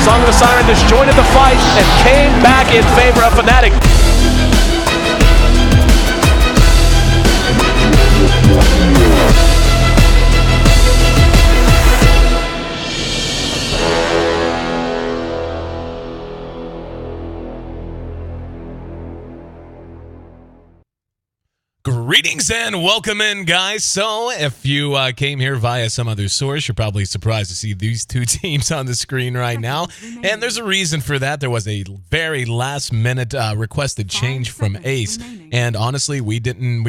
Song of the Siren disjointed the fight and came back in favor of Fnatic. Greetings and welcome in, guys. So if you came here via some other source, you're probably surprised to see these two teams on the screen right now. And there's a reason for that. There was a very last-minute requested change from Ace. And honestly, we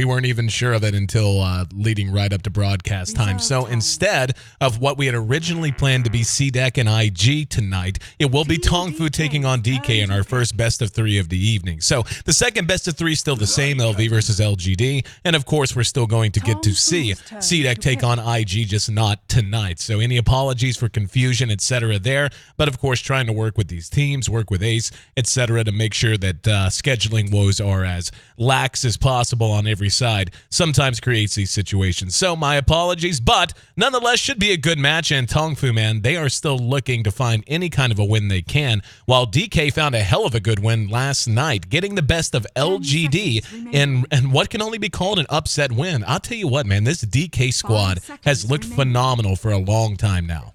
weren't even sure of it until leading right up to broadcast time. So instead of what we had originally planned to be C-Deck and IG tonight, it will be TongFu taking on DK in our first best of three of the evening. So the second best of three is still the same, LV versus LGD. And of course, we're still going to get to see C-Deck take on IG, just not tonight. So any apologies for confusion, etc. there. But of course, trying to work with these teams, work with Ace, etc. to make sure that scheduling woes are as lax as possible on every side sometimes creates these situations. So my apologies, but nonetheless should be a good match. And TongFu, man, they are still looking to find any kind of a win they can, while DK found a hell of a good win last night, getting the best of LGD and what can only be called an upset win. I'll tell you what, man, this DK squad has looked phenomenal for a long time now.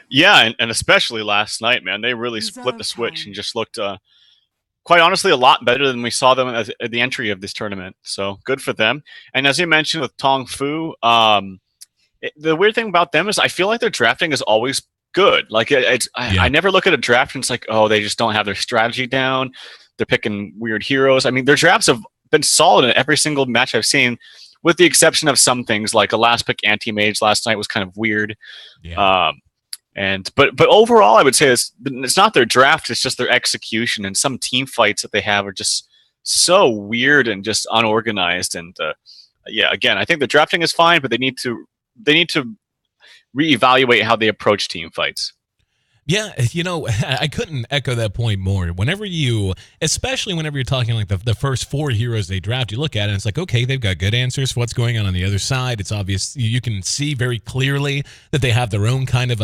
Yeah, and especially last night, man, they really flipped the switch and just looked, quite honestly, a lot better than we saw them at the entry of this tournament. So good for them. And as you mentioned with TongFu, the weird thing about them is I feel like their drafting is always good. Like I never look at a draft and it's like, oh, they just don't have their strategy down. They're picking weird heroes. I mean, their drafts have been solid in every single match I've seen, with the exception of some things like a last pick anti-mage last night was kind of weird. Yeah. But overall, I would say it's not their draft, it's just their execution, and some team fights that they have are just so weird and just unorganized. And yeah, again, I think the drafting is fine, but they need to reevaluate how they approach team fights. Yeah, you know, I couldn't echo that point more. Especially whenever you're talking like the first four heroes they draft, you look at it and it's like, okay, they've got good answers for what's going on the other side. It's obvious. You can see very clearly that they have their own kind of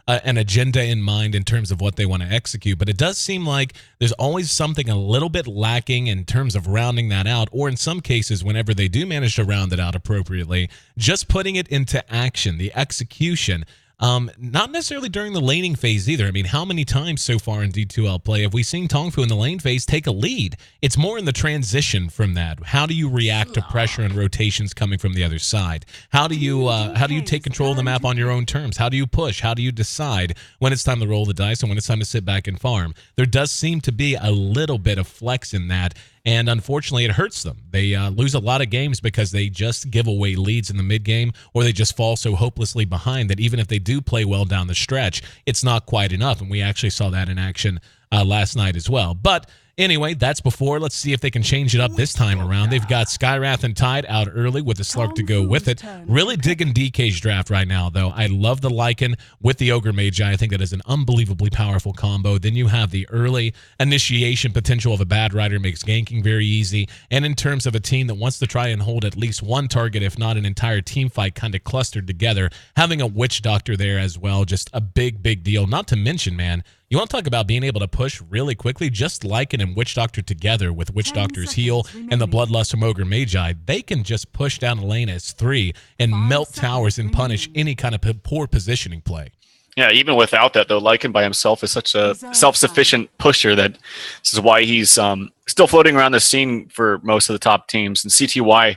an agenda in mind in terms of what they want to execute. But it does seem like there's always something a little bit lacking in terms of rounding that out, or in some cases, whenever they do manage to round it out appropriately, just putting it into action, the execution. Not necessarily during the laning phase either. I mean, how many times so far in D2L play have we seen TongFu in the lane phase take a lead? It's more in the transition from that. How do you react to pressure and rotations coming from the other side? How do you take control of the map on your own terms? How do you push? How do you decide when it's time to roll the dice and when it's time to sit back and farm? There does seem to be a little bit of flex in that. And unfortunately, it hurts them. They lose a lot of games because they just give away leads in the mid-game, or they just fall so hopelessly behind that even if they do play well down the stretch, it's not quite enough. And we actually saw that in action last night as well. But anyway, that's before. Let's see if they can change it up this time around. They've got Skywrath and Tide out early with the Slark to go with it. Really digging DK's draft right now, though. I love the Lycan with the Ogre Magi. I think that is an unbelievably powerful combo. Then you have the early initiation potential of a Bad Rider, makes ganking very easy. And in terms of a team that wants to try and hold at least one target, if not an entire team fight kind of clustered together, having a Witch Doctor there as well, just a big, big deal. Not to mention, man, you want to talk about being able to push really quickly, just Lycan and Witch Doctor together with Witch Doctor's heal and the Bloodlust from Ogre Magi. They can just push down a lane as 3 and melt towers and punish any kind of poor positioning play. Yeah, even without that, though, Lycan by himself is such a self-sufficient pusher that this is why he's still floating around the scene for most of the top teams. And CTY,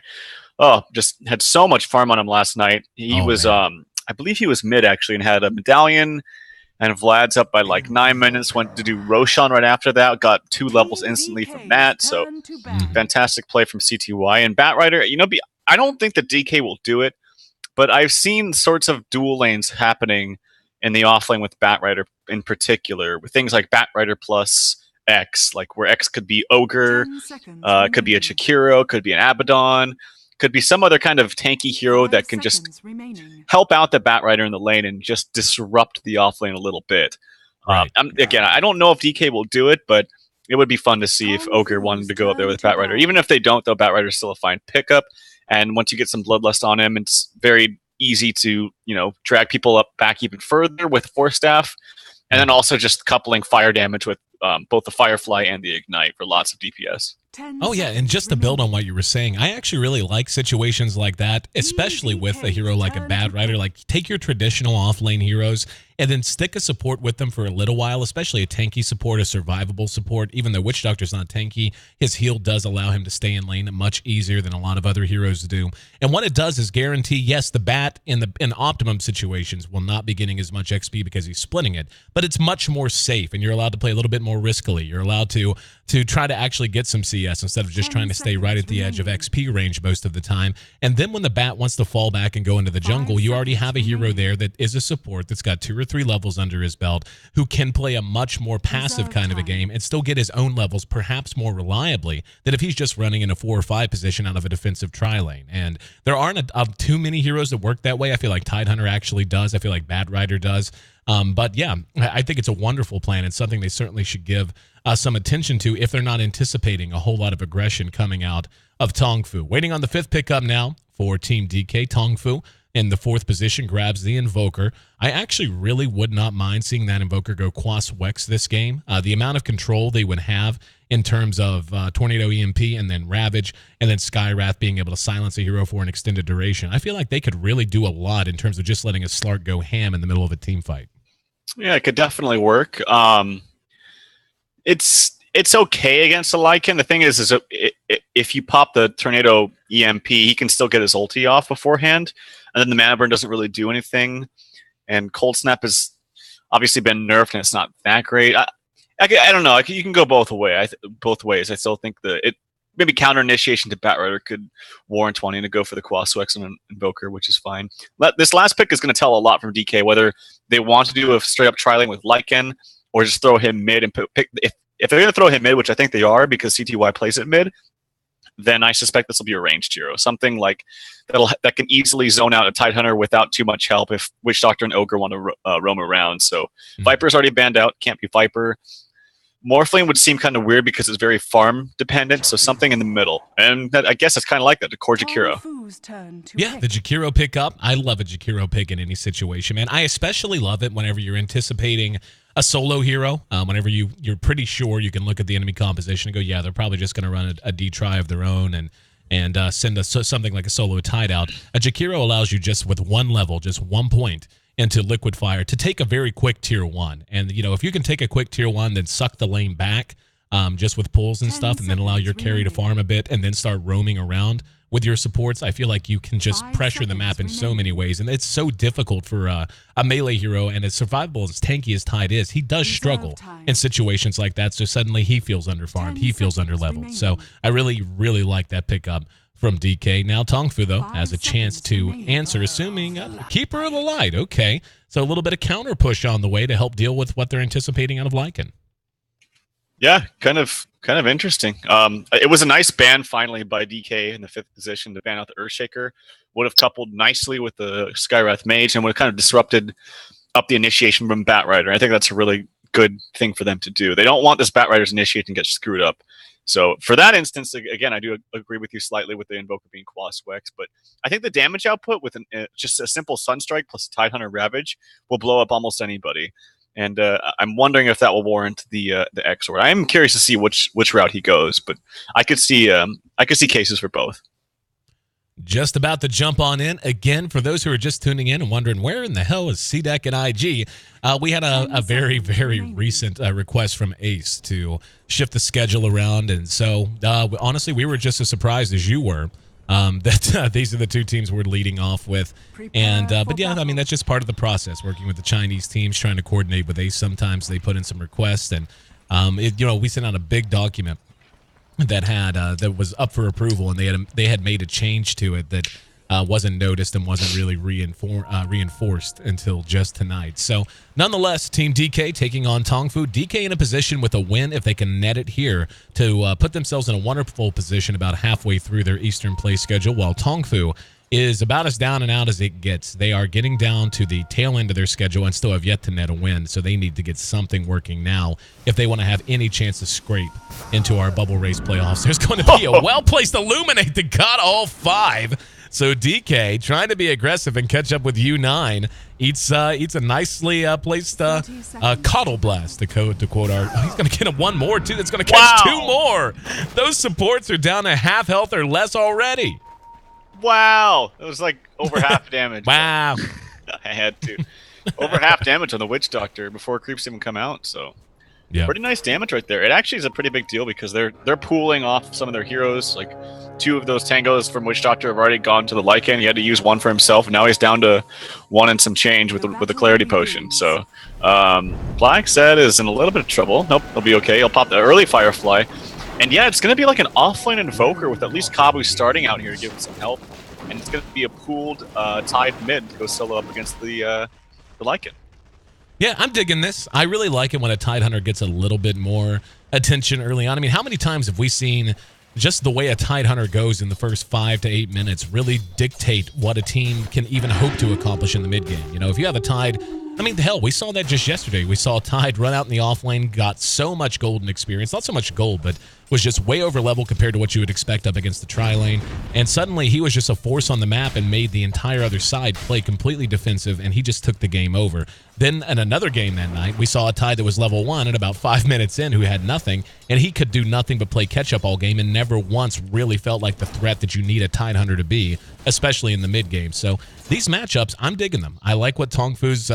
just had so much farm on him last night. He was, I believe he was mid, actually, and had a medallion. And Vlad's up by like 9 minutes, went to do Roshan right after that, got 2 levels instantly from that. So fantastic play from CTY. And Batrider, you know, I don't think that DK will do it, but I've seen sorts of dual lanes happening in the offlane with Batrider in particular, with things like Batrider plus X, like where X could be Ogre, could be a Chikiro, could be an Abaddon, could be some other kind of tanky hero that can just help out the Batrider in the lane and just disrupt the offlane a little bit. Right. Again, I don't know if DK will do it, but it would be fun to see if Ogre wanted to go up there with Batrider. Even if they don't, though, Batrider's still a fine pickup. And once you get some Bloodlust on him, it's very easy to, drag people up back even further with Force Staff. And then also just coupling fire damage with both the Firefly and the Ignite for lots of DPS. Oh, yeah, and just to build on what you were saying, I actually really like situations like that, especially with a hero like a Bad Rider. Like, take your traditional off-lane heroes and then stick a support with them for a little while, especially a tanky support, a survivable support. Even though Witch Doctor's not tanky, his heal does allow him to stay in lane much easier than a lot of other heroes do. And what it does is guarantee, yes, the Bat in optimum situations will not be getting as much XP because he's splitting it, but it's much more safe, and you're allowed to play a little bit more riskily. You're allowed to try to actually get some CS instead of just trying to stay right at the edge of XP range most of the time. And then when the Bat wants to fall back and go into the jungle, you already have a hero there that is a support that's got 2 or 3 levels under his belt who can play a much more passive kind of a game and still get his own levels perhaps more reliably than if he's just running in a 4 or 5 position out of a defensive tri-lane. And there aren't too many heroes that work that way. I feel like Tidehunter actually does. I feel like Bad Rider does. But yeah, I think it's a wonderful plan and something they certainly should give some attention to if they're not anticipating a whole lot of aggression coming out of TongFu. Waiting on the 5th pickup now for Team DK. TongFu in the 4th position grabs the Invoker. I actually really would not mind seeing that Invoker go Quas Wex this game. The amount of control they would have in terms of Tornado EMP and then Ravage and then Skywrath being able to silence a hero for an extended duration. I feel like they could really do a lot in terms of just letting a Slark go ham in the middle of a team fight. Yeah, it could definitely work. It's okay against the Lycan. The thing is if you pop the Tornado EMP, he can still get his ulti off beforehand, and then the mana burn doesn't really do anything. And Cold Snap has obviously been nerfed, and it's not that great. I don't know. You can go both ways. I still think maybe counter initiation to Bat Rider could warrant wanting to go for the Quaswex and Invoker, which is fine. This last pick is going to tell a lot from DK whether they want to do a straight up tri-lane with Lycan or just throw him mid and pick. If they're going to throw him mid, which I think they are because CTY plays it mid, then I suspect this will be a ranged hero. Something like that can easily zone out a Tidehunter without too much help if Witch Doctor and Ogre want to roam around. So Viper's already banned out. Can't be Viper. Morphling would seem kind of weird because it's very farm dependent, so something in the middle. And I guess it's kind of like that, the core Jakiro. Yeah, the Jakiro pickup. I love a Jakiro pick in any situation, man. I especially love it whenever you're anticipating a solo hero, whenever you're pretty sure you can look at the enemy composition and go, yeah, they're probably just going to run a D-try of their own and send something like a solo tide out. A Jakiro allows you just with one level, just 1 point, into Liquid Fire to take a very quick tier 1. And, if you can take a quick tier 1, then suck the lane back just with pulls and stuff, and then allow your carry to farm a bit and then start roaming around with your supports, I feel like you can just pressure the map in so many ways. And it's so difficult for a melee hero, and as survivable as tanky as Tide is, he does struggle in situations like that. So suddenly he feels underfarmed, he feels underleveled. So I really, really like that pickup from DK. Now TongFu, though, has a chance to answer, assuming Keeper of the Light. Okay, so a little bit of counter push on the way to help deal with what they're anticipating out of Lycan. Yeah, kind of interesting. It was a nice ban finally by DK in the 5th position to ban out the Earthshaker. Would have coupled nicely with the Skywrath Mage and would have kind of disrupted up the initiation from Bat Rider. I think that's a really good thing for them to do. They don't want this Bat Rider's initiate to get screwed up. So for that instance, again, I do agree with you slightly with the Invoker being Quaswex, but I think the damage output with just a simple Sunstrike plus Tidehunter Ravage will blow up almost anybody. And I'm wondering if that will warrant the X-Word. I am curious to see which route he goes, but I could see cases for both. Just about to jump on in. Again, for those who are just tuning in and wondering where in the hell is CDEC and IG, we had a very, very recent request from Ace to shift the schedule around. And so, honestly, we were just as surprised as you were that these are the two teams we're leading off with. And but yeah, I mean, that's just part of the process, working with the Chinese teams, trying to coordinate with Ace. Sometimes they put in some requests, and we sent out a big document that had that was up for approval, and they had made a change to it that wasn't noticed and wasn't really reinforced until just tonight. So nonetheless, Team DK taking on TongFu. DK in a position with a win if they can net it here to put themselves in a wonderful position about halfway through their Eastern play schedule, while TongFu is about as down and out as it gets. They are getting down to the tail end of their schedule and still have yet to net a win, so they need to get something working now if they want to have any chance to scrape into our bubble race playoffs. There's going to be a well-placed Illuminate that got all 5. So DK trying to be aggressive and catch up with U9. Eats a nicely placed coddle blast to quote our. Oh, he's going to get him one more too. That's going to catch two more. Those supports are down to half health or less already. Wow, it was like over half damage. Wow. I had to. Over half damage on the Witch Doctor before creeps even come out, so yeah, pretty nice damage right there. It actually is a pretty big deal because they're pooling off some of their heroes. Like 2 of those tangos from Witch Doctor have already gone to the Lycan. He had to use 1 for himself. Now he's down to 1 and some change with the Clarity Potion. So Black Set is in a little bit of trouble. Nope, he'll be okay. He'll pop the early Firefly. And yeah, it's going to be like an offlane Invoker with at least Kabu starting out here to give him some help. And it's going to be a pooled Tide mid to go solo up against the Lycan. Yeah, I'm digging this. I really like it when a Tide Hunter gets a little bit more attention early on. I mean, how many times have we seen just the way a Tide Hunter goes in the first 5 to 8 minutes really dictate what a team can even hope to accomplish in the mid game? You know, if you have a Tide, I mean, hell, we saw that just yesterday. We saw Tide run out in the off lane, got so much golden experience, not so much gold, but was just way over level compared to what you would expect up against the tri lane. And suddenly he was just a force on the map and made the entire other side play completely defensive, and he just took the game over. Then in another game that night, we saw a Tide that was level 1 and about 5 minutes in who had nothing, and he could do nothing but play catch-up all game and never once really felt like the threat that you need a Tide Hunter to be, especially in the mid game. So these matchups, I'm digging them. I like what TongFu's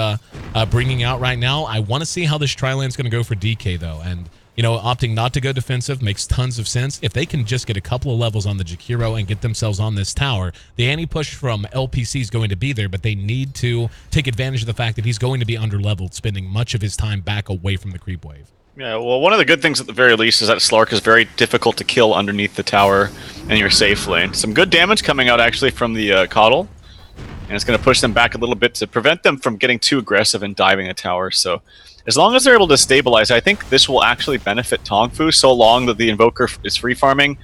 bringing out right now. I want to see how this tri-lane's going to go for DK, though, and you know, opting not to go defensive makes tons of sense. If they can just get a couple of levels on the Jakiro and get themselves on this tower, the anti-push from LPC is going to be there, but they need to take advantage of the fact that he's going to be under-leveled, spending much of his time back away from the creep wave. Yeah, well, one of the good things at the very least is that Slark is very difficult to kill underneath the tower in your safe lane. Some good damage coming out, actually, from the Coddle, and it's going to push them back a little bit to prevent them from getting too aggressive and diving a tower, so as long as they're able to stabilize, I think this will actually benefit TongFu so long that the Invoker is free farming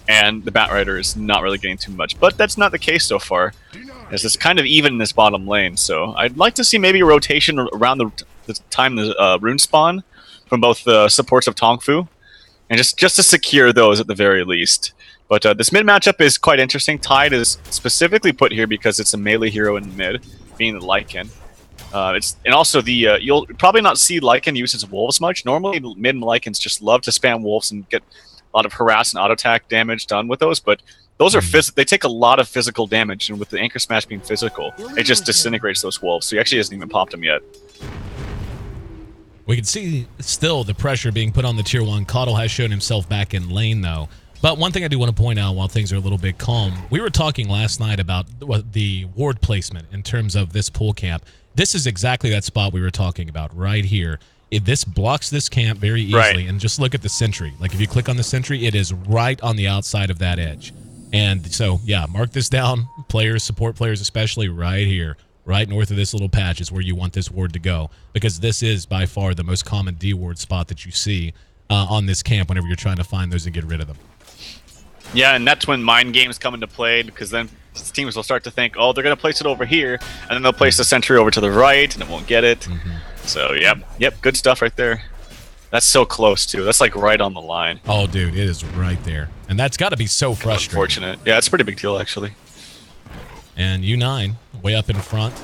and the Batrider is not really getting too much. But that's not the case so far, as it's kind of even in this bottom lane. So I'd like to see maybe a rotation around the time the rune spawn from both the supports of TongFu, and just to secure those at the very least. But this mid matchup is quite interesting. Tide is specifically put here because it's a melee hero in the mid, being the Lycan. And also you'll probably not see Lycan use his wolves much. Normally, mid and Lycans just love to spam wolves and get a lot of harass and auto attack damage done with those. But those are they take a lot of physical damage, and with the anchor smash being physical, it just disintegrates those wolves. So he actually hasn't even popped them yet. We can see still the pressure being put on the tier 1. Coddle has shown himself back in lane though. But one thing I do want to point out while things are a little bit calm, we were talking last night about the ward placement in terms of this pool camp. This is exactly that spot we were talking about right here. This blocks this camp very easily, right. And just look at the sentry. Like if you click on the sentry, it is right on the outside of that edge. And so, yeah, mark this down. Players, support players especially, right here, right north of this little patch is where you want this ward to go, because this is by far the most common D ward spot that you see on this camp whenever you're trying to find those and get rid of them. Yeah, and that's when mind games come into play, because then teams will start to think, oh, they're going to place it over here, and then they'll place the sentry over to the right, and it won't get it. Mm-hmm. So, yep, good stuff right there. That's so close, too. That's, like, right on the line. Oh, dude, it is right there. And that's got to be so frustrating. Unfortunate. Yeah, it's a pretty big deal, actually. And U9, way up in front,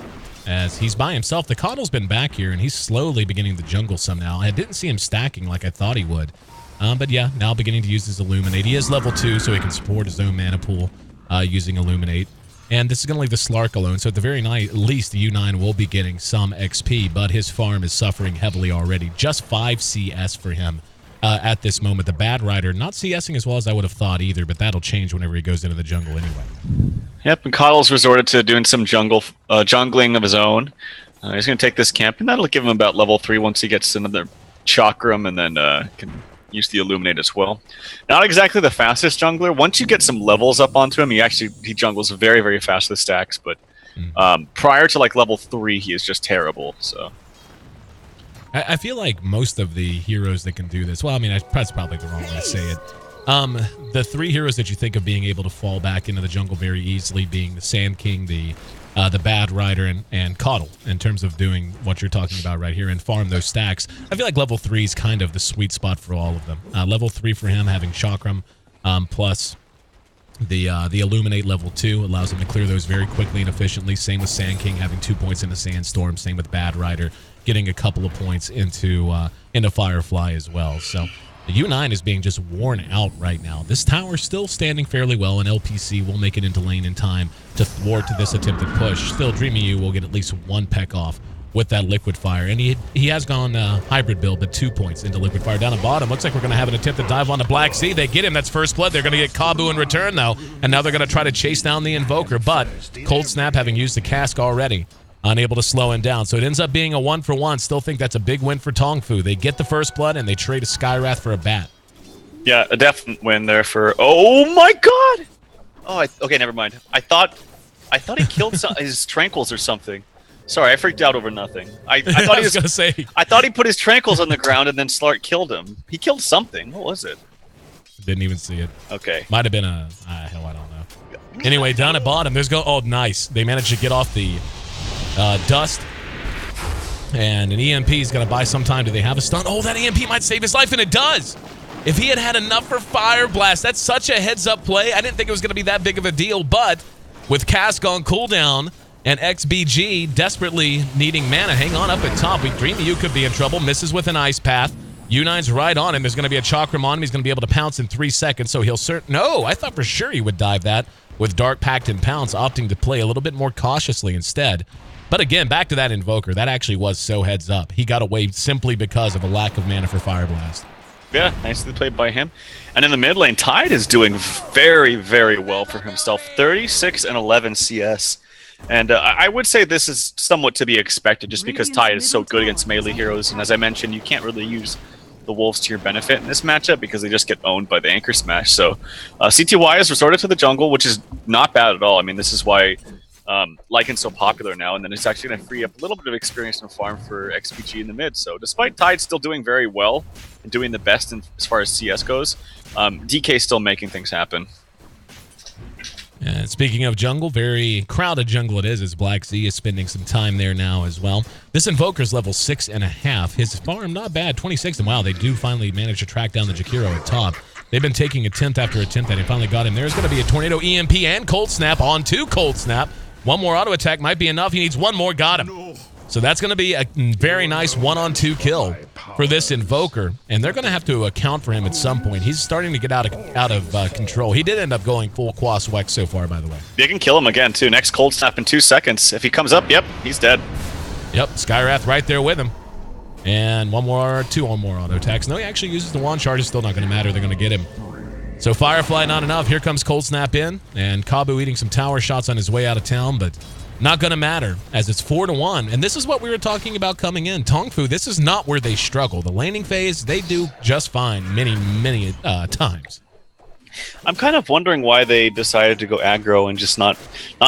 as he's by himself. The Coddle's been back here, and he's slowly beginning to jungle somehow. I didn't see him stacking like I thought he would. But, yeah, now beginning to use his Illuminate. He is level 2, so he can support his own mana pool. Using Illuminate. And this is going to leave the Slark alone, so at the very least, the U9 will be getting some XP, but his farm is suffering heavily already. Just 5 CS for him at this moment. The Batrider not CSing as well as I would have thought either, but that'll change whenever he goes into the jungle anyway. Yep, and Coddle's resorted to doing some jungling of his own. He's going to take this camp, and that'll give him about level 3 once he gets another Chakram, and then can use the Illuminate as well. Not exactly the fastest jungler. Once you get some levels up onto him, he jungles very, very fast with stacks, but prior to like level 3, he is just terrible. So I feel like most of the heroes that can do this, well, I mean, that's probably the wrong way to say it. The 3 heroes that you think of being able to fall back into the jungle very easily being the Sand King, the Batrider, and Coddle, in terms of doing what you're talking about right here and farm those stacks. I feel like level 3 is kind of the sweet spot for all of them. Level 3 for him, having Chakram, plus The Illuminate level 2 allows them to clear those very quickly and efficiently. Same with Sand King having 2 points into Sandstorm. Same with Bad Rider getting a couple of points into Firefly as well. So the U9 is being just worn out right now. This tower is still standing fairly well, and LPC will make it into lane in time to thwart this attempted push. Still, Dreamy U will get at least 1 peck off with that Liquid Fire, and he has gone hybrid build, but 2 points into Liquid Fire. Down at bottom, looks like we're going to have an attempt to dive on the Black Sea. They get him. That's first blood. They're going to get Kabu in return, though, and now they're going to try to chase down the Invoker, but Cold Snap, having used the cask already, unable to slow him down. So it ends up being a 1-for-1. Still think that's a big win for TongFu. They get the first blood, and they trade a Skywrath for a bat. Yeah, a definite win there for... Oh my god! Oh, okay, never mind. I thought he killed his tranquils or something. Sorry, I freaked out over nothing. I thought I was gonna say. I thought he put his tranquils on the ground and then Slark killed him. He killed something. What was it? Didn't even see it. Okay. Might have been a... hell, I don't know. Anyway, down at bottom, there's go... Oh, nice. They managed to get off the dust. And an EMP is going to buy some time. Do they have a stun? Oh, that EMP might save his life, and it does! If he had enough for Fire Blast, that's such a heads-up play. I didn't think it was going to be that big of a deal, but with Cask on cooldown and XBG desperately needing mana, hang on up at top. We Dreamy U could be in trouble. Misses with an Ice Path. U9's right on him. There's going to be a Chakram on him. He's going to be able to pounce in 3 seconds, so he'll No, I thought for sure he would dive that with Dark Pact and Pounce, opting to play a little bit more cautiously instead. But again, back to that Invoker. That actually was so heads up. He got away simply because of a lack of mana for Fire Blast. Yeah, nicely played by him. And in the mid lane, Tide is doing very, very well for himself. 36 and 11 CS. And I would say this is somewhat to be expected just because Tide is so good against melee heroes. And as I mentioned, you can't really use the Wolves to your benefit in this matchup because they just get owned by the Anchor Smash. So CTY has resorted to the jungle, which is not bad at all. I mean, this is why Lycan's so popular now, and then it's actually going to free up a little bit of experience and farm for XPG in the mid. So despite Tide still doing very well and doing the best as far as CS goes, DK still making things happen. And speaking of jungle, very crowded jungle it is, as Black Z is spending some time there now as well. This Invoker's level 6.5. His farm, not bad, 26. And wow, they do finally manage to track down the Jakiro at top. They've been taking attempt after attempt, and they finally got him. There's going to be a Tornado EMP and Cold Snap on to Cold Snap. One more auto attack might be enough. He needs one more, got him. So that's going to be a very nice 1-on-2 kill for this Invoker, and they're going to have to account for him at some point. He's starting to get out of control. He did end up going full Quas Wex so far, by the way. They can kill him again, too. Next Cold Snap in 2 seconds. If he comes up, yep, he's dead. Yep, Skywrath right there with him. And two more auto attacks. No, he actually uses the wand charge. It's still not going to matter. They're going to get him. So Firefly, not enough. Here comes Cold Snap in, and Kabu eating some tower shots on his way out of town, but not going to matter, as it's 4-1. And this is what we were talking about coming in. TongFu, this is not where they struggle. The laning phase, they do just fine many times. I'm kind of wondering why they decided to go aggro and just not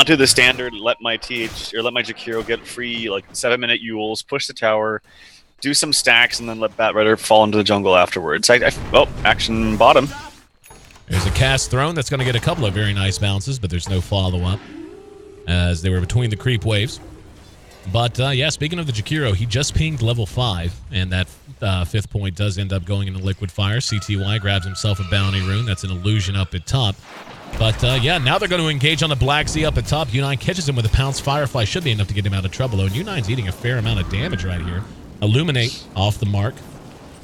do the standard, let my Jakiro get free, like 7-minute Yules, push the tower, do some stacks, and then let Bat Rider fall into the jungle afterwards. Oh, action bottom. There's a cast thrown that's going to get a couple of very nice bounces, but there's no follow-up, as they were between the creep waves. But, yeah, speaking of the Jakiro, he just pinged level 5, and that 5th point does end up going into Liquid Fire. CTY grabs himself a bounty rune. That's an illusion up at top. But, yeah, now they're going to engage on the Black Sea up at top. U9 catches him with a pounce. Firefly should be enough to get him out of trouble. And U9's eating a fair amount of damage right here. Illuminate off the mark,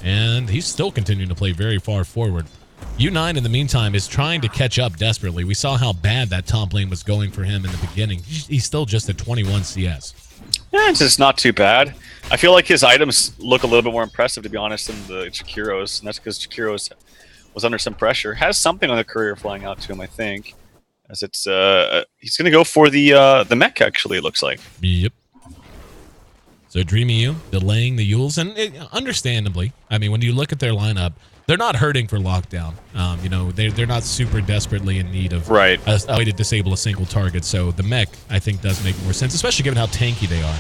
and he's still continuing to play very far forward. U9, in the meantime, is trying to catch up desperately. We saw how bad that top lane was going for him in the beginning. He's still just at 21 CS. Yeah, it's just not too bad. I feel like his items look a little bit more impressive, to be honest, than the Jakiro's, and that's because Jakiro's was under some pressure. Has something on the courier flying out to him, I think. As it's he's gonna go for the mech, actually, it looks like. Yep. So Dreamy U delaying the Yules, and understandably, I mean, when you look at their lineup, they're not hurting for lockdown. You know, they're not super desperately in need of a way to disable a single target. So the mech, I think, does make more sense, especially given how tanky they are.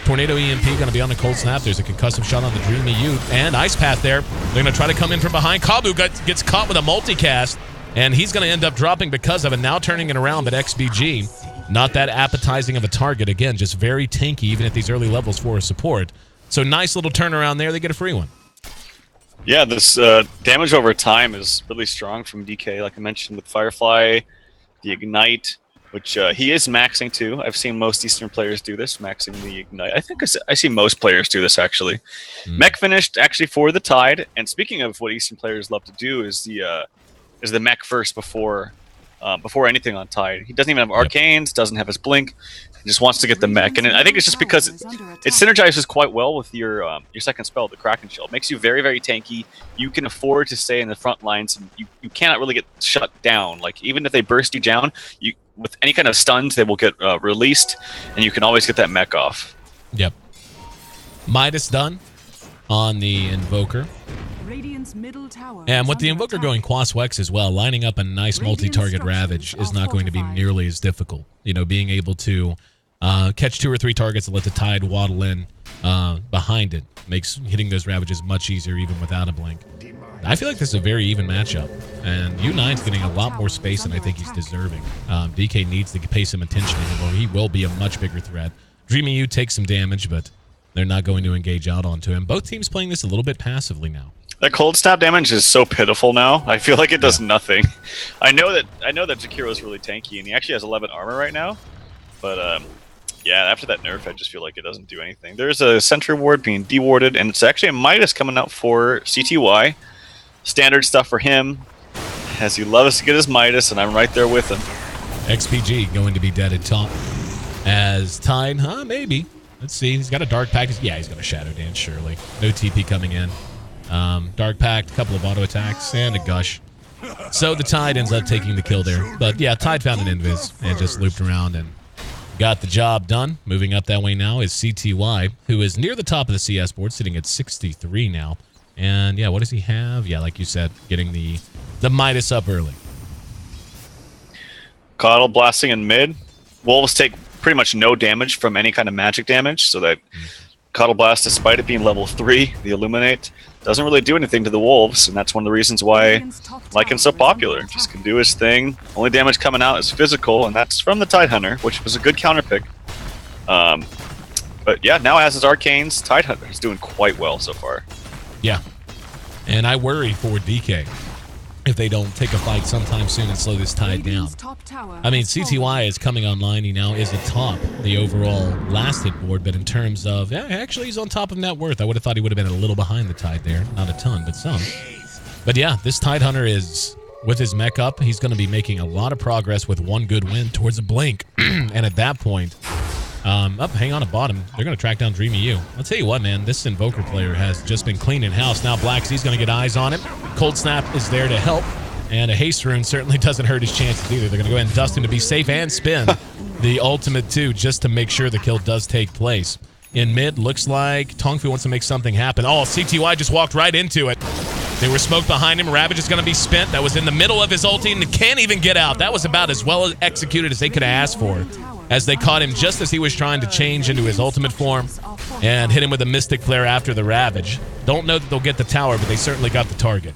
Tornado EMP going to be on the Cold Snap. There's a concussive shot on the Dreamy U, and Ice Path there. They're going to try to come in from behind. Kabu gets caught with a multicast, and he's going to end up dropping because of it. Now turning it around, but XBG, not that appetizing of a target. Again, just very tanky, even at these early levels for a support. So nice little turnaround there. They get a free one. Yeah, this damage over time is really strong from DK. Like I mentioned with Firefly, the Ignite, which he is maxing too. I've seen most Eastern players do this, maxing the Ignite. I think I see most players do this, actually. Mech finished, actually, for the Tide. And speaking of what Eastern players love to do is the mech first before anything on Tide. He doesn't even have Arcanes, doesn't have his Blink. He just wants to get the mech. And I think it's just because it synergizes quite well with your second spell, the Kraken Shield. It makes you very, very tanky. You can afford to stay in the front lines, and you cannot really get shut down. Like, even if they burst you down, with any kind of stuns, they will get released, and you can always get that mech off. Yep. Midas done on the Invoker. And with the Invoker going Quas-Wex as well, lining up a nice multi-target Ravage is not going to be nearly as difficult. You know, being able to catch 2 or 3 targets and let the Tide waddle in behind it makes hitting those Ravages much easier even without a Blink. I feel like this is a very even matchup, and U9's getting a lot more space than I think he's deserving. DK needs to pay some attention to him, or he will be a much bigger threat. Dreamy U takes some damage, but they're not going to engage out onto him. Both teams playing this a little bit passively now. That cold snap damage is so pitiful now. I feel like it does nothing. I know that Jakiro is really tanky, and he actually has 11 armor right now. But yeah, after that nerf, I just feel like it doesn't do anything. There's a Sentry Ward being dewarded, and it's actually a Midas coming out for CTY. Standard stuff for him, as he loves to get his Midas, and I'm right there with him. XPG going to be dead at top. As Tide, maybe. Let's see. He's got a Dark Pact. Yeah, he's got a Shadow Dance, surely. No TP coming in. Dark Pact, a couple of auto attacks, and a Gush. So the Tide ends up taking the kill there. But yeah, Tide found an Invis and just looped around and got the job done. Moving up that way now is CTY, who is near the top of the CS board, sitting at 63 now. And yeah, what does he have? Yeah, like you said, getting the Midas up early. Coddle blasting in mid. Wolves take pretty much no damage from any kind of magic damage, so that Coddle Blast, despite it being level 3, the Illuminate, doesn't really do anything to the Wolves, and that's one of the reasons why Lycan's so popular. Just can do his thing. Only damage coming out is physical, and that's from the Tidehunter, which was a good counter pick. But yeah, now it has his Arcanes. Tidehunter is doing quite well so far. Yeah, and I worry for DK if they don't take a fight sometime soon and slow this Tide down. I mean, CTY is coming online. He now is atop the overall last hit board, but in terms of, yeah, actually he's on top of net worth. I would have thought he would have been a little behind the Tide there. Not a ton, but some. But yeah, this Tidehunter is, with his mech up, he's going to be making a lot of progress with one good win towards a Blink. And at that point, hang on at bottom. They're going to track down Dreamy U. I'll tell you what, man, this Invoker player has just been cleaning house. Now Blacksy's going to get eyes on him. Cold Snap is there to help, and a Haste Rune certainly doesn't hurt his chances either. They're going to go ahead and dust him to be safe and spin the ultimate too, just to make sure the kill does take place. In mid, looks like TongFu wants to make something happen. Oh, CTY just walked right into it. They were smoked behind him. Ravage is going to be spent. That was in the middle of his ulti and can't even get out. That was about as well executed as they could have asked for, as they caught him just as he was trying to change into his ultimate form and hit him with a Mystic Flare after the Ravage. Don't know that they'll get the tower, but they certainly got the target.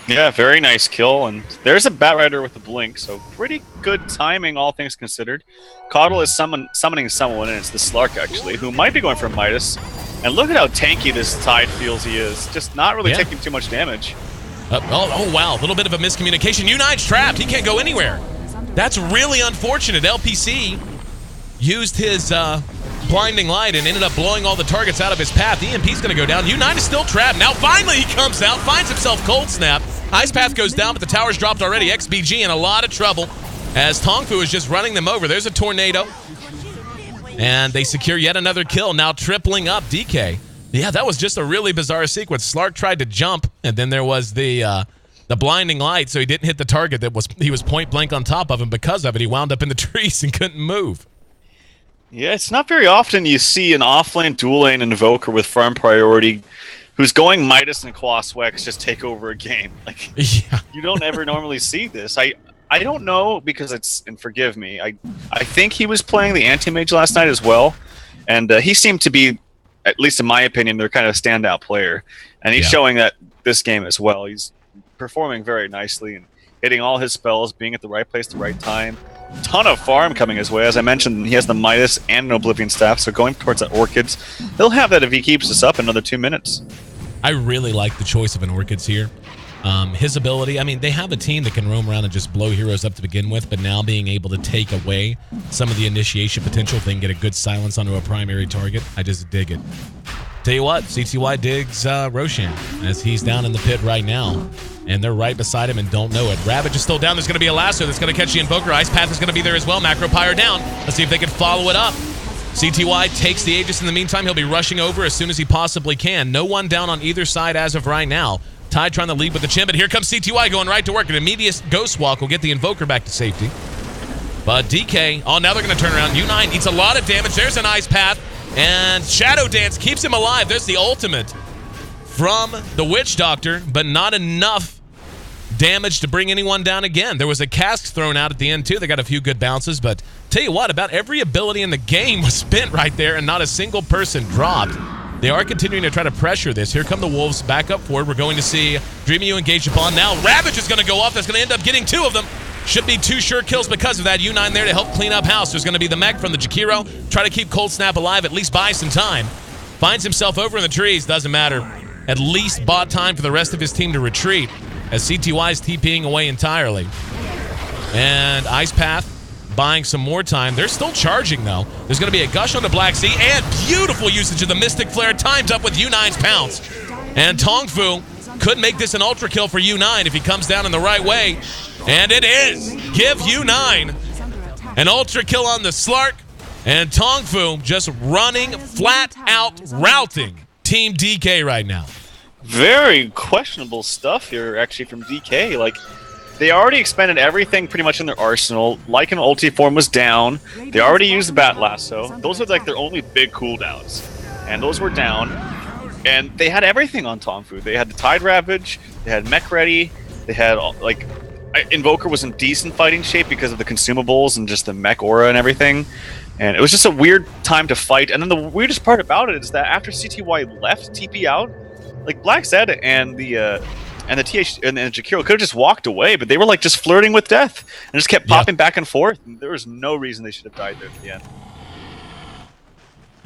Yeah, very nice kill, and there's a Batrider with the Blink, so pretty good timing, all things considered. Coddle is summoning someone, and it's the Slark, actually, who might be going for Midas. And look at how tanky this Tide feels he is. Just not really taking too much damage. Oh, wow, a little bit of a miscommunication. U9's trapped. He can't go anywhere. That's really unfortunate. LPC used his blinding light and ended up blowing all the targets out of his path. EMP's going to go down. U9 is still trapped. Now finally he comes out, finds himself Cold Snap. Ice Path goes down, but the tower's dropped already. XBG in a lot of trouble as TongFu is just running them over. There's a tornado. And they secure yet another kill, now tripling up DK. Yeah, that was just a really bizarre sequence. Slark tried to jump, and then there was the blinding light, so he didn't hit the target he was point blank on top of him. Because of it, he wound up in the trees and couldn't move. Yeah, it's not very often you see an offlane dual lane Invoker with farm priority who's going Midas and Quas-Wex just take over a game. Like, yeah. You don't ever normally see this. I don't know, because it's, and forgive me, I think he was playing the Anti-Mage last night as well, and he seemed to be, at least in my opinion, their kind of standout player, and he's showing that this game as well. He's performing very nicely and hitting all his spells, being at the right place at the right time. Ton of farm coming his way. As I mentioned, he has the Midas and an Oblivion Staff, so going towards that Orchids, he'll have that if he keeps this up another 2 minutes. I really like the choice of an Orchids here. His ability, I mean, they have a team that can roam around and just blow heroes up to begin with, but now being able to take away some of the initiation potential thing, get a good silence onto a primary target, I just dig it. Tell you what, CTY digs Roshan as he's down in the pit right now, and they're right beside him and don't know it. Ravage is still down. There's going to be a lasso that's going to catch the Invoker. Ice Path is going to be there as well. Macro Pyre down. Let's see if they can follow it up. CTY takes the Aegis in the meantime. He'll be rushing over as soon as he possibly can. No one down on either side as of right now. Tide trying to lead with the chin, but here comes CTY going right to work. An immediate Ghost Walk will get the Invoker back to safety. But DK, oh, now they're going to turn around. U9 eats a lot of damage. There's an Ice Path, and Shadow Dance keeps him alive. There's the ultimate from the Witch Doctor, but not enough damage to bring anyone down again. There was a cask thrown out at the end, too. They got a few good bounces, but tell you what, about every ability in the game was spent right there, and not a single person dropped. They are continuing to try to pressure this. Here come the Wolves back up forward. We're going to see Dreamy engaged upon. Now Ravage is going to go off. That's going to end up getting 2 of them. Should be 2 sure kills because of that. U9 there to help clean up house. There's going to be the mech from the Jakiro. Try to keep Cold Snap alive, at least buy some time. Finds himself over in the trees. Doesn't matter. At least bought time for the rest of his team to retreat as CTY is TPing away entirely. And Ice Path buying some more time. They're still charging, though. There's going to be a gush on the Black Sea, and beautiful usage of the Mystic Flare. Times up with U9's pounce. And TongFu could make this an ultra kill for U9 if he comes down in the right way. And it is. Give U9 an ultra kill on the Slark. And TongFu just running flat out routing Team DK right now. Very questionable stuff here, actually, from DK. Like, they already expended everything pretty much in their arsenal. Lycan ulti form was down. They already used the Bat Lasso. Those are like their only big cooldowns. And those were down. And they had everything on TongFu. They had the Tide Ravage. They had mech ready. They had, like, Invoker was in decent fighting shape because of the consumables and just the mech aura and everything. And it was just a weird time to fight. And then the weirdest part about it is that after CTY left TP out, like Black Zed and the TH and Jakiro could have just walked away, but they were like just flirting with death and just kept popping back and forth. And there was no reason they should have died there at the end.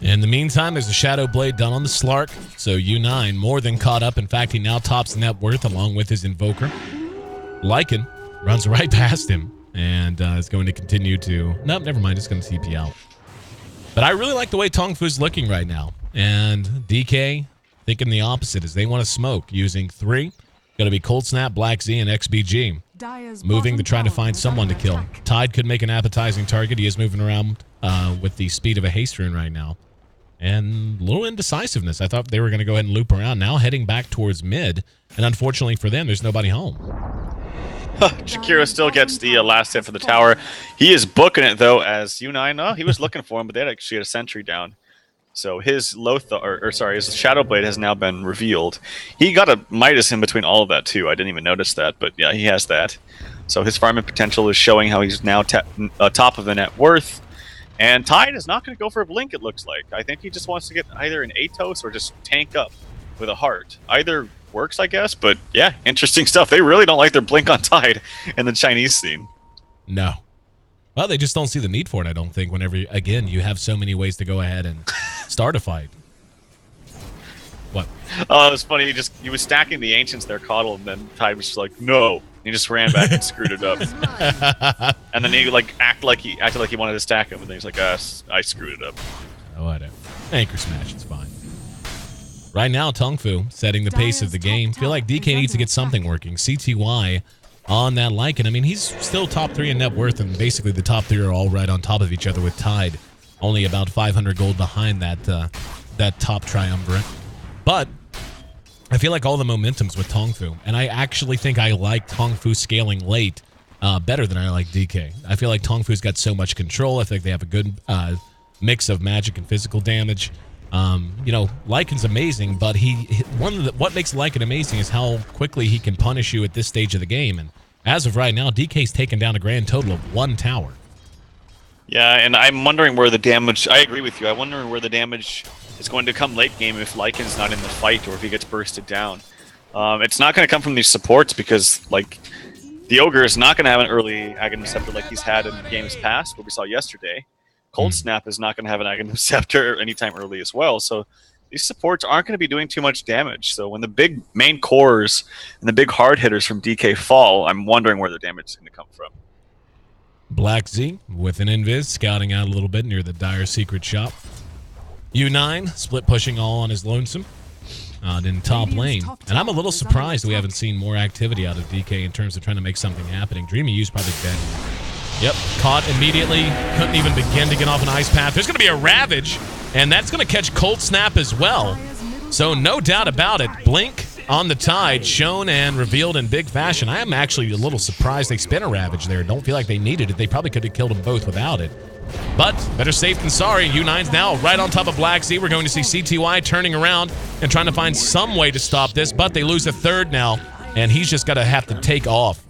In the meantime, there's a Shadow Blade done on the Slark, so U9 more than caught up. In fact, he now tops net worth along with his Invoker. Lycan runs right past him and is going to continue to... Nope, never mind. It's going to TP out. But I really like the way TongFu's looking right now. And DK thinking the opposite as they want to smoke using 3. Going to be Cold Snap, Black Z, and XBG. Moving to try to find someone to kill. Tide could make an appetizing target. He is moving around with the speed of a haste rune right now. And a little indecisiveness. I thought they were going to go ahead and loop around. Now heading back towards mid. And unfortunately for them, there's nobody home. Jakiro still gets the last hit for the tower. He is booking it, though, as U9. He was looking for him, but they had actually had a sentry down. So his his Shadow Blade has now been revealed. He got a Midas in between all of that, too. I didn't even notice that, but yeah, he has that. So his farming potential is showing how he's now top of the net worth. And Tide is not going to go for a blink, it looks like. I think he just wants to get either an Atos or just tank up with a heart. Either works, I guess, but yeah, interesting stuff. They really don't like their blink on Tide in the Chinese scene. No. Well, they just don't see the need for it, I don't think, whenever, again, you have so many ways to go ahead and start a fight. What? Oh, it was funny. He was stacking the Ancients there, Coddle, and then Tide was just like, no. He just ran back and screwed it up. And then he acted like he wanted to stack him, and then he's like, I screwed it up. Oh, whatever. Anchor smash, it's fine. Right now, TongFu setting the pace of the game. Feel like DK needs to get something working. CTY on that Lycan. I mean, he's still top 3 in net worth, and basically the top 3 are all right on top of each other with Tide. Only about 500 gold behind that top triumvirate. But I feel like all the momentum's with TongFu, and I actually think I like TongFu scaling late better than I like DK. I feel like TongFu's got so much control. I think they have a good mix of magic and physical damage. Lycan's amazing, but what makes Lycan amazing is how quickly he can punish you at this stage of the game. And as of right now, DK's taken down a grand total of 1 tower. Yeah, and I'm wondering where the damage... I agree with you. I'm wondering where the damage is going to come late game if Lycan's not in the fight or if he gets bursted down. It's not going to come from these supports because, the Ogre is not going to have an early Aghanim Scepter like he's had in games past, what we saw yesterday. Cold Snap is not going to have an Aghanim Scepter anytime early as well, so these supports aren't going to be doing too much damage. So when the big main cores and the big hard hitters from DK fall, I'm wondering where their damage is going to come from. Black Z with an invis, scouting out a little bit near the Dire Secret shop. U9 split pushing all on his lonesome in top lane. And I'm a little surprised we haven't seen more activity out of DK in terms of trying to make something happening. Dreamy U's probably dead. Yep, caught immediately. Couldn't even begin to get off an ice path. There's going to be a Ravage, and that's going to catch Cold Snap as well. So no doubt about it. Blink on the Tide, shown and revealed in big fashion. I am actually a little surprised they spin a Ravage there. Don't feel like they needed it. They probably could have killed them both without it. But better safe than sorry. U9's now right on top of Black Z. We're going to see CTY turning around and trying to find some way to stop this, but they lose a third now, and he's just got to have to take off.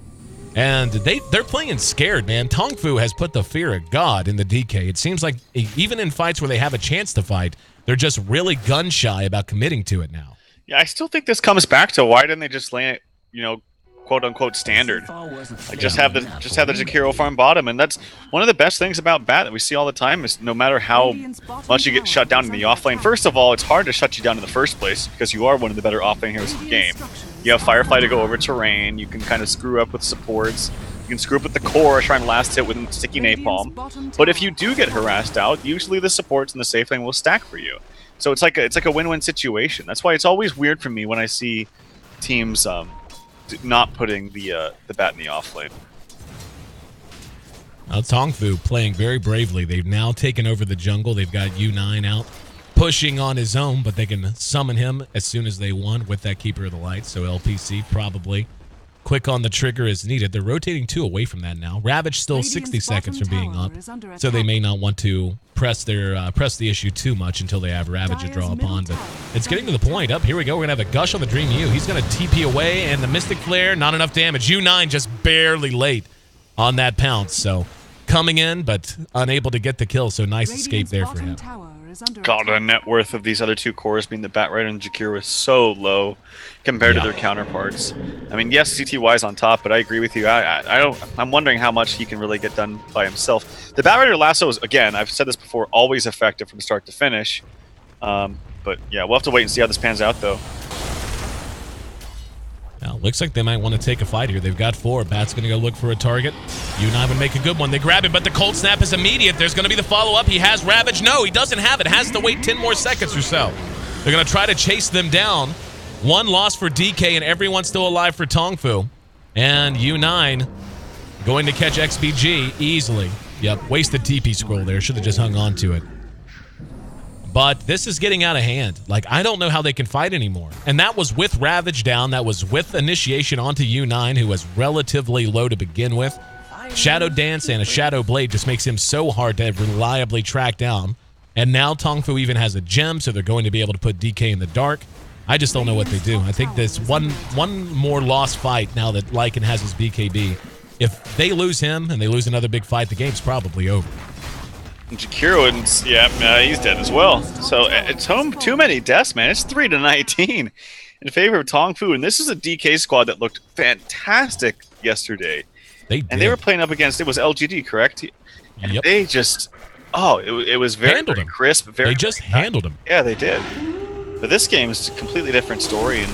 And they're playing scared, man. TongFu has put the fear of God in the DK. It seems like even in fights where they have a chance to fight, they're just really gun-shy about committing to it now. Yeah, I still think this comes back to why didn't they just lane it, you know, quote unquote standard? Like just have the Jakiro farm bottom, and that's one of the best things about Bat that we see all the time is no matter how much you get shut down in the offlane. First of all, it's hard to shut you down in the first place because you are one of the better offlane heroes in the game. You have Firefly to go over terrain. You can kind of screw up with supports. You can screw up with the core, try and last hit with sticky napalm. But if you do get harassed out, usually the supports in the safe lane will stack for you. So it's like a win-win situation. That's why it's always weird for me when I see teams not putting the bat in the off lane. Now TongFu playing very bravely. They've now taken over the jungle. They've got U9 out pushing on his own, but they can summon him as soon as they want with that Keeper of the Light. So LPC probably quick on the trigger as needed. They're rotating 2 away from that now. Ravage still 60 seconds from being up, so they may not want to press the issue too much until they have Ravage to draw upon. But it's getting to the point. Up here we go. We're gonna have a gush on the Dream U. He's gonna TP away, and the Mystic Flare, not enough damage. U9 just barely late on that pounce. So coming in, but unable to get the kill. So nice escape there for him. God, the net worth of these other 2 cores, being the Batrider and Jakiro, is so low compared to their counterparts. I mean, yes, CTY's on top, but I agree with you. I'm wondering how much he can really get done by himself. The Batrider lasso is, again, I've said this before, always effective from start to finish. But yeah, we'll have to wait and see how this pans out, though. Now, looks like they might want to take a fight here. They've got 4. Bat's going to go look for a target. U9 would make a good one. They grab it, but the cold snap is immediate. There's going to be the follow-up. He has Ravage. No, he doesn't have it. Has to wait 10 more seconds or so. They're going to try to chase them down. 1 loss for DK, and everyone's still alive for TongFu. And U9 going to catch XBG easily. Yep, wasted TP scroll there. Should have just hung on to it. But this is getting out of hand. Like, I don't know how they can fight anymore. And that was with Ravage down. That was with initiation onto U9, who was relatively low to begin with. Shadow Dance and a Shadow Blade just makes him so hard to reliably track down. And now TongFu even has a gem, so they're going to be able to put DK in the dark. I just don't know what they do. I think this one more lost fight now that Lycan has his BKB. If they lose him and they lose another big fight, the game's probably over. Jakiro, he's dead as well. So it's home too many deaths, man. It's 3-19 in favor of TongFu, and this is a DK squad that looked fantastic yesterday. They did. And they were playing up against, it was LGD, correct? And yep. They just, it was very crisp. They just handled him. Yeah, they did. But this game is a completely different story, and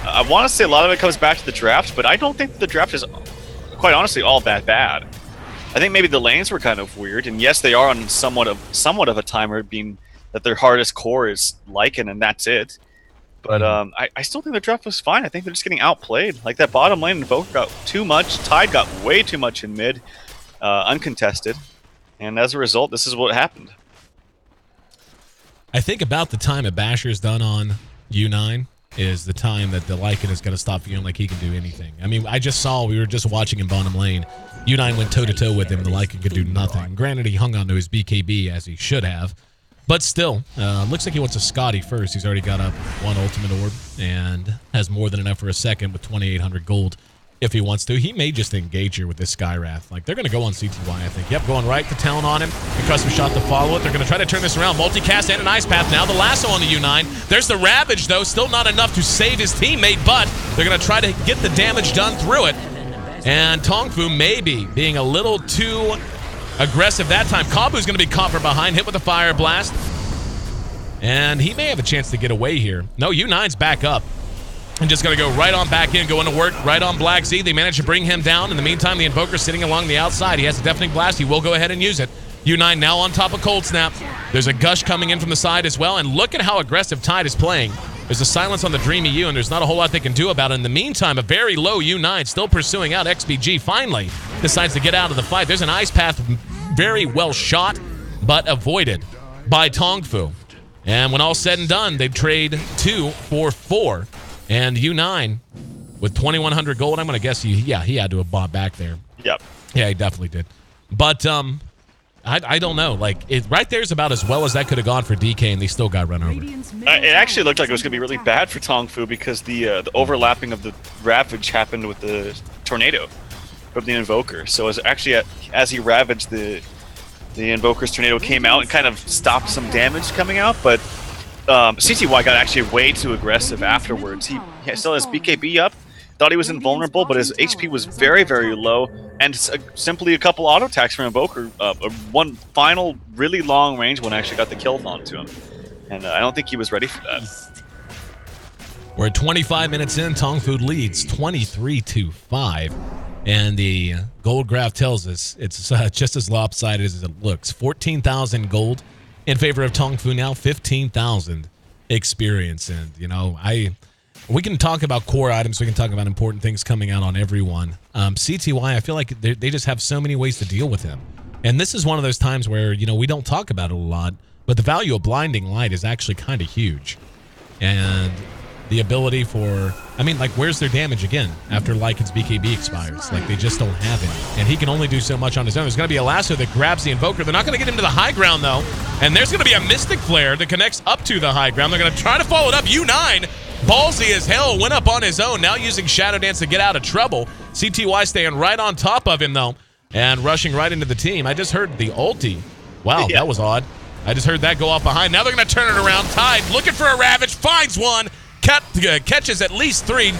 I want to say a lot of it comes back to the draft, but I don't think the draft is, quite honestly, all that bad. I think maybe the lanes were kind of weird, and yes, they are on somewhat of a timer, being that their hardest core is Lycan, and that's it. But I still think the draft was fine. I think they're just getting outplayed. Like, that bottom lane, Invoker got too much. Tide got way too much in mid, uncontested. And as a result, this is what happened. I think about the time a Basher's done on U9 is the time that the Lycan is going to stop feeling like he can do anything. I mean, we were just watching in bottom lane. U9 went toe-to-toe with him. The Lycan could do nothing. Granted, he hung on to his BKB as he should have. But still, looks like he wants a Scotty first. He's already got up 1 ultimate orb and has more than enough for a second with 2,800 gold if he wants to. He may just engage here with this Skywrath. Like, they're going to go on CTY, I think. Yep, going right to town on him. The custom shot to follow it. They're going to try to turn this around. Multicast and an Ice Path now. The lasso on the U9. There's the Ravage, though. Still not enough to save his teammate, but they're going to try to get the damage done through it. And TongFu maybe being a little too aggressive that time. Kabu's going to be caught from behind, hit with a Fire Blast. And he may have a chance to get away here. No, U9's back up. And just going to go right on back in, going to work right on Black Z. They managed to bring him down. In the meantime, the Invoker's sitting along the outside. He has a deafening blast. He will go ahead and use it. U9 now on top of Cold Snap. There's a gush coming in from the side as well. And look at how aggressive Tide is playing. There's a silence on the Dreamy U, and there's not a whole lot they can do about it. In the meantime, a very low U9 still pursuing out. XBG finally decides to get out of the fight. There's an Ice Path very well shot, but avoided by TongFu. And when all said and done, they trade 2 for 4. And U9 with 2,100 gold, I'm going to guess he had to have bought back there. Yep. Yeah, he definitely did. But I don't know. Like, right there is about as well as that could have gone for DK, and they still got run over. It actually looked like it was going to be really bad for TongFu because the overlapping of the Ravage happened with the Tornado from the Invoker. So as he ravaged, the Invoker's Tornado came out and kind of stopped some damage coming out, but CTY got actually way too aggressive afterwards. He still has BKB up, thought he was invulnerable, but his HP was very, very low, and simply a couple auto attacks from Invoker. One final really long range one actually got the kill onto him, and I don't think he was ready for that. We're 25 minutes in. TongFu leads 23-5, and the gold graph tells us it's just as lopsided as it looks. 14,000 gold in favor of TongFu now, 15,000 experience. And, you know, we can talk about core items. We can talk about important things coming out on everyone. CTY, I feel like they just have so many ways to deal with him. And this is one of those times where, you know, we don't talk about it a lot, but the value of Blinding Light is actually kind of huge. And the ability for, I mean, like, where's their damage again after Lycan's BKB expires? Like, they just don't have it. And he can only do so much on his own. There's going to be a lasso that grabs the Invoker. They're not going to get him to the high ground, though. And there's going to be a Mystic Flare that connects up to the high ground. They're going to try to follow it up. U9, ballsy as hell, went up on his own, now using Shadow Dance to get out of trouble. CTY staying right on top of him, though, and rushing right into the team. I just heard the ulti. Wow, that was odd. I just heard that go off behind. Now they're going to turn it around. Tide looking for a Ravage, finds one. Catches at least 3.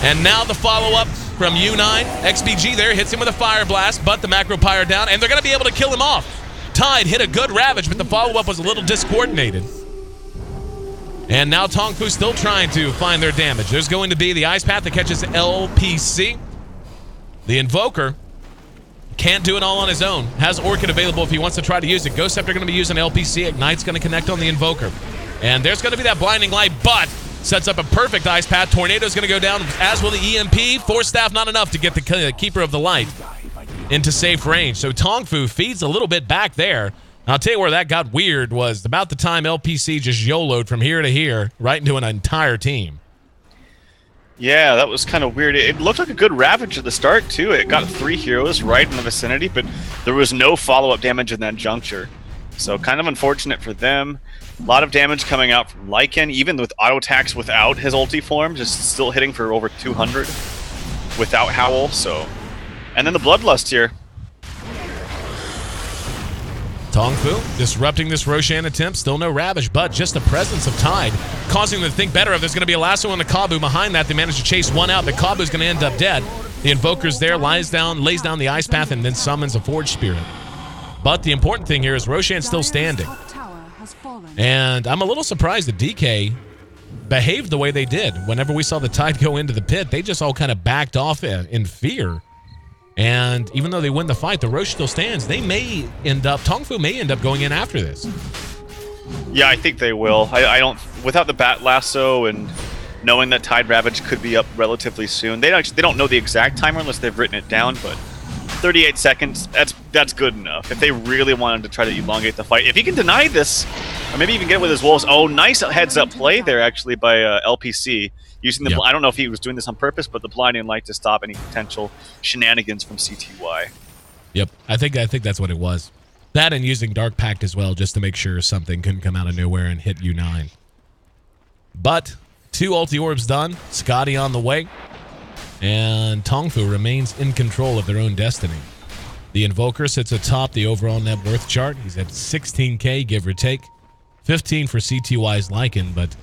And now the follow-up from U9. XBG there hits him with a Fire Blast, but the Macro Pyre down, and they're going to be able to kill him off. Tide hit a good Ravage, but the follow-up was a little discoordinated. And now TongFu still trying to find their damage. There's going to be the Ice Path that catches LPC. The Invoker can't do it all on his own. Has Orchid available if he wants to try to use it. Ghost Scepter going to be using LPC. Ignite's going to connect on the Invoker. And there's going to be that Blinding Light, but sets up a perfect Ice Path. Tornado's going to go down, as will the EMP. Force Staff not enough to get the Keeper of the Light into safe range. So TongFu feeds a little bit back there. I'll tell you where that got weird was about the time LPC just YOLO'd from here to here, right into an entire team. Yeah, that was kind of weird. It looked like a good Ravage at the start, too. It got 3 heroes right in the vicinity, but there was no follow-up damage in that juncture. So kind of unfortunate for them. A lot of damage coming out from Lycan, even with auto attacks without his ulti form, just still hitting for over 200 without Howl. So, and then the Bloodlust here. TongFu disrupting this Roshan attempt. Still no Ravage, but just the presence of Tide causing them to think better of. There's going to be a lasso on the Kabu. Behind that, they managed to chase one out, but Kabu's going to end up dead. The Invoker's there, lays down the Ice Path, and then summons a Forge Spirit. But the important thing here is Roshan's still standing. And I'm a little surprised that DK behaved the way they did. Whenever we saw the Tide go into the pit, they just all kind of backed off in fear. And even though they win the fight, the Roche still stands. They may end up, TongFu may end up going in after this. Yeah, I think they will. I don't, without the Bat Lasso and knowing that Tide Ravage could be up relatively soon, they don't know the exact timer unless they've written it down, but 38 seconds, that's good enough. If they really wanted to try to elongate the fight. If he can deny this, or maybe even get it with his wolves. Oh, nice heads-up play there, actually, by LPC. Using the, I don't know if he was doing this on purpose, but the Blinding Light to stop any potential shenanigans from CTY. Yep, I think that's what it was. That and using Dark Pact as well, just to make sure something couldn't come out of nowhere and hit U9. But 2 ulti orbs done, Scotty on the way, and TongFu remains in control of their own destiny. The Invoker sits atop the overall net worth chart. He's at 16k, give or take. 15 for CTY's Lycan, but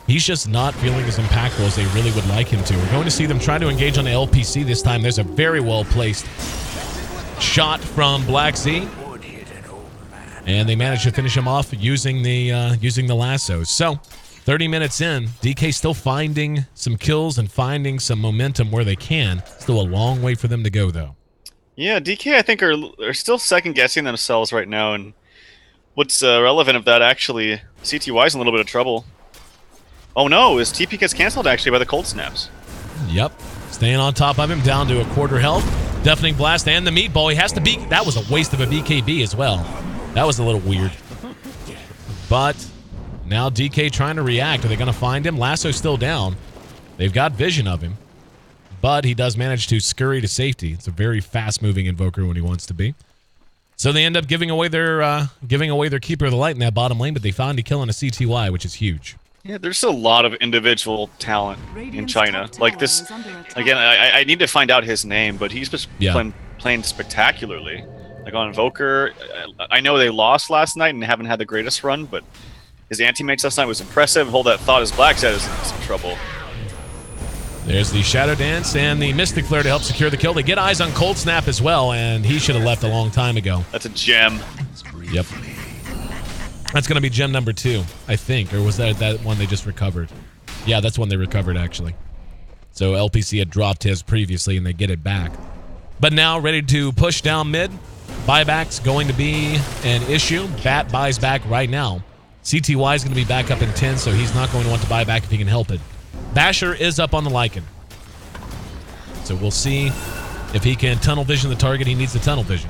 he's just not feeling as impactful as they really would like him to. We're going to see them try to engage on the LPC this time. There's a very well-placed shot from Black Z. and they managed to finish him off using the lasso. So 30 minutes in, DK still finding some kills and finding some momentum where they can. Still a long way for them to go, though. Yeah, DK, I think, are still second-guessing themselves right now, and what's relevant of that, actually, CTY's in a little bit of trouble. Oh no, his TP gets canceled, actually, by the cold snaps. Yep. Staying on top of him, down to a quarter health. Deafening Blast and the meatball. He has to beat. That was a waste of a BKB as well. That was a little weird. But now DK trying to react. Are they going to find him? Lasso's still down. They've got vision of him. But he does manage to scurry to safety. It's a very fast-moving Invoker when he wants to be. So they end up giving away their Keeper of the Light in that bottom lane, but they found a kill on a CTY, which is huge. Yeah, there's a lot of individual talent in China. Like this, again, I need to find out his name, but he's just playing spectacularly. Like on Invoker, I know they lost last night and haven't had the greatest run, but his anti-mates last night was impressive. Hold that thought, as Black said, is in some trouble. There's the Shadow Dance and the Mystic Flare to help secure the kill. They get eyes on Cold Snap as well, and he should have left a long time ago. That's a gem. Yep. That's going to be gem number 2, I think. Or was that one they just recovered? Yeah, that's one they recovered, actually. So LPC had dropped his previously, and they get it back. But now, ready to push down mid. Buyback's going to be an issue. Bat buys back right now. CTY is going to be back up in 10, so he's not going to want to buy back if he can help it. Basher is up on the Lycan. So we'll see if he can tunnel vision the target. He needs the tunnel vision.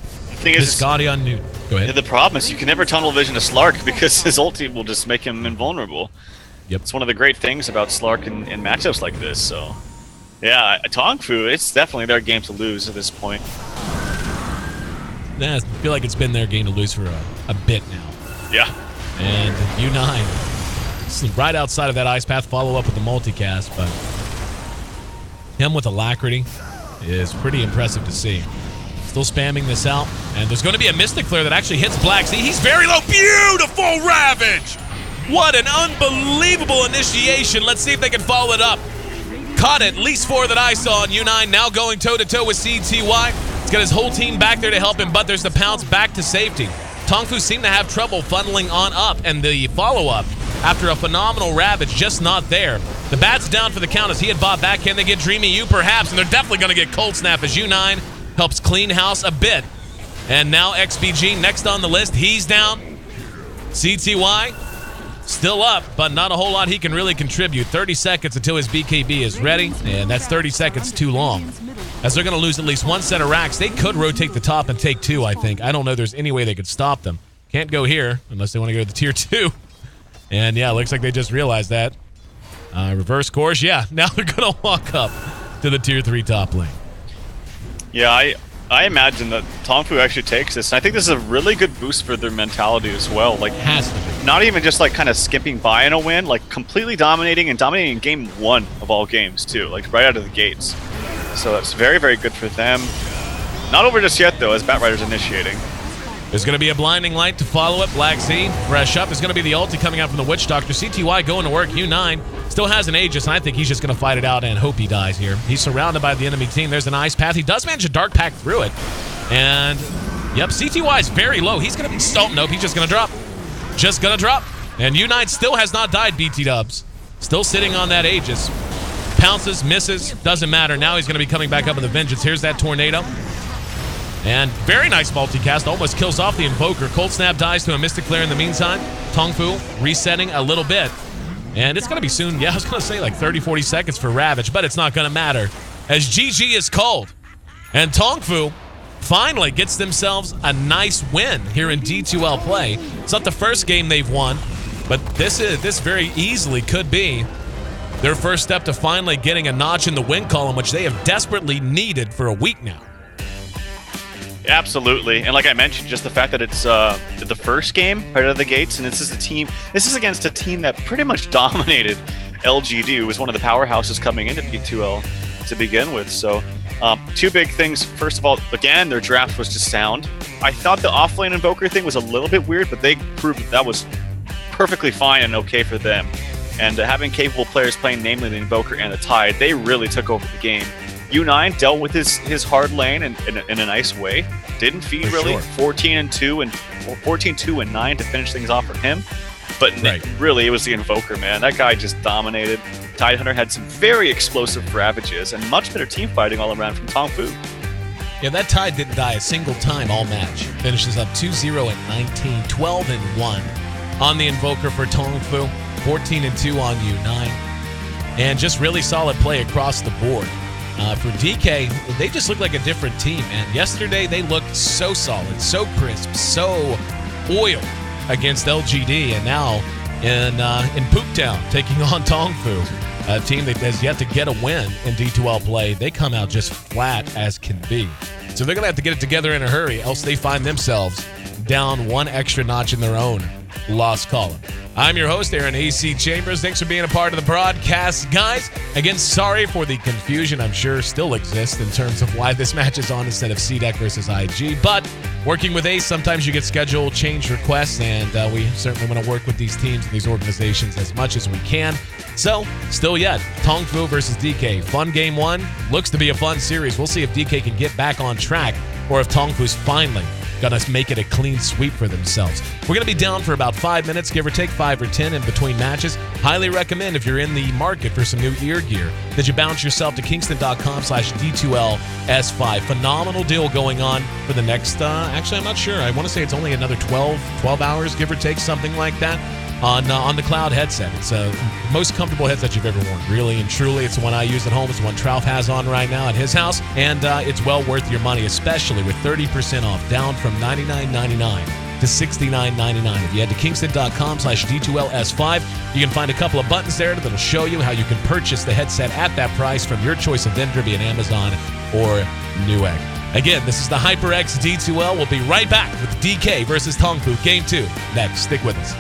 The thing is, on Newt. Go ahead. Yeah, the problem is you can never tunnel vision a Slark because his ulti will just make him invulnerable. Yep. It's one of the great things about Slark in matchups like this. So, yeah, TongFu, it's definitely their game to lose at this point. Yeah, I feel like it's been their game to lose for a bit now. Yeah. And U9 right outside of that ice path, follow up with the multicast, but him with Alacrity is pretty impressive to see. Still spamming this out, and there's going to be a Mystic Flare that actually hits Black. See, he's very low. Beautiful Ravage! What an unbelievable initiation. Let's see if they can follow it up. Caught at least 4 that I saw on U9, now going toe-to-toe with CTY. He's got his whole team back there to help him, but there's the pounce back to safety. TongFu seemed to have trouble funneling on up, and the follow-up after a phenomenal Ravage just not there. The Bat's down for the count as he had bought back. Can they get Dreamy U? Perhaps, and they're definitely going to get Cold Snap as U9 helps clean house a bit. And now XBG next on the list. He's down. CTY still up, but not a whole lot he can really contribute. 30 seconds until his BKB is ready, and that's 30 seconds too long. As they're going to lose at least 1 set of racks, they could rotate the top and take 2, I think. I don't know there's any way they could stop them. Can't go here unless they want to go to the tier 2. And yeah, looks like they just realized that. Reverse course, yeah. Now they're going to walk up to the tier 3 top lane. Yeah, I imagine that TongFu actually takes this. And I think this is a really good boost for their mentality as well. Like, has to be. Not even just like kind of skipping by in a win, like completely dominating and dominating in game 1 of all games too, like right out of the gates. So that's very, very good for them. Not over just yet though, as Batrider's initiating. There's going to be a blinding light to follow it. Black Z, fresh up. There's going to be the ulti coming out from the Witch Doctor. CTY going to work. U9 still has an Aegis, and I think he's just going to fight it out and hope he dies here. He's surrounded by the enemy team. There's an Ice Path. He does manage a Dark Pack through it. And, yep, CTY is very low. He's going to be... Oh, nope, he's just going to drop. Just going to drop. And U9 still has not died, BT Dubs. Still sitting on that Aegis. Pounces, misses, doesn't matter. Now he's going to be coming back up with a Vengeance. Here's that Tornado. And very nice multicast, almost kills off the Invoker. Cold Snap dies to a Mystic Flare in the meantime. TongFu resetting a little bit. And it's going to be soon, yeah, I was going to say like 30, 40 seconds for Ravage, but it's not going to matter as GG is called. And TongFu finally gets themselves a nice win here in D2L play. It's not the first game they've won, but this very easily could be their first step to finally getting a notch in the win column, which they have desperately needed for a week now. Absolutely, and like I mentioned, just the fact that it's the first game right out of the gates, and this is against a team that pretty much dominated LGD, who was one of the powerhouses coming into D2L to begin with. So, 2 big things. First of all, again, their draft was just sound. I thought the offlane Invoker thing was a little bit weird, but they proved that was perfectly fine and okay for them. And having capable players playing, namely the Invoker and the Tide, they really took over the game. U9 dealt with his hard lane in a nice way. didn't feed For really. sure. 14-2 and 14-2-9 to finish things off for him. But really, it was the Invoker, man. That guy just dominated. Tidehunter had some very explosive ravages and much better team fighting all around from TongFu. Yeah, that Tide didn't die a single time all match. Finishes up 2-0 and 19, 12-1 on the Invoker for TongFu, 14-2 on U9. And just really solid play across the board. For DK, they just look like a different team, man. Yesterday, they looked so solid, so crisp, so oiled against LGD, and now in Pooptown taking on TongFu, a team that has yet to get a win in D2L play. They come out just flat as can be. So they're going to have to get it together in a hurry, else they find themselves down one extra notch in their own loss column. I'm your host, Aaron AC Chambers. Thanks for being a part of the broadcast. Guys, again, sorry for the confusion I'm sure still exists in terms of why this match is on instead of CDEC versus IG. But working with Ace, sometimes you get schedule change requests, and we certainly want to work with these teams and these organizations as much as we can. So, still yet, TongFu versus DK. Fun game one. Looks to be a fun series. We'll see if DK can get back on track or if TongFu's finally going to make it a clean sweep for themselves. We're going to be down for about 5 minutes, give or take 5 or 10 in between matches. Highly recommend, if you're in the market for some new ear gear, that you bounce yourself to kingston.com/D2LS5. Phenomenal deal going on for the next, actually, I'm not sure. I want to say it's only another 12 hours, give or take, something like that. On the Cloud headset. It's the most comfortable headset you've ever worn, really and truly. It's the one I use at home. It's the one Trout has on right now at his house, and it's well worth your money, especially with 30% off, down from $99.99 to $69.99. If you head to kingston.com/D2LS5, you can find a couple of buttons there that'll show you how you can purchase the headset at that price from your choice of vendor, be it Amazon or Newegg. Again, this is the HyperX D2L. We'll be right back with DK versus TongFu Game 2 next. Stick with us.